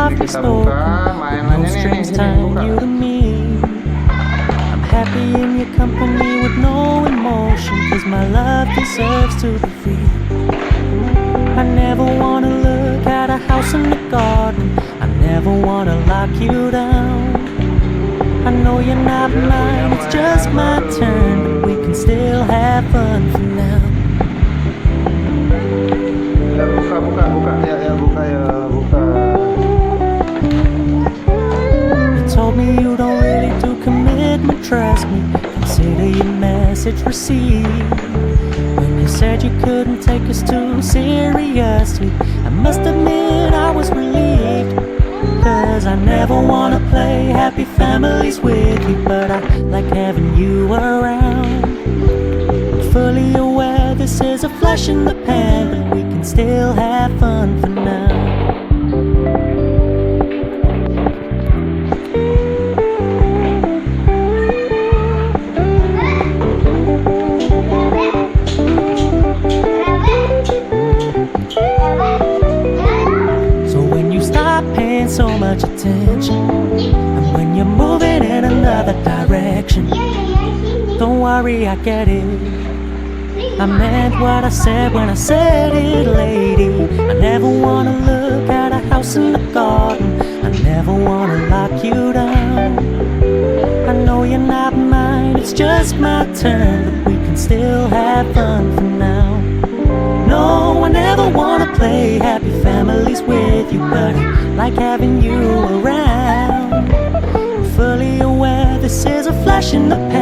softly spoken, no strings tying you to me. I'm happy in your company with no emotion, 'cause my love deserves to be free. I never wanna look at a house in the garden, I never wanna lock you down. I know you're not mine, it's just my turn, but we can still have fun for now. Ya buka buka. You told me you don't really do commitment, trust me, consider your message received. When you said you couldn't take us too seriously, I must admit I was relieved. 'Cause I never wanna play happy families with you, but I like having you around. I'm fully aware this is a flash in the pan, but we can still have fun for now. So much attention, and when you're moving in another direction, don't worry, I get it. I meant what I said when I said it, lady. I never wanna look at a house in the garden, I never wanna lock you down. I know you're not mine, it's just my turn, but we can still have fun for now. No, I never wanna play happy families with you, but I like having you around. I'm fully aware this is a flash in the pan.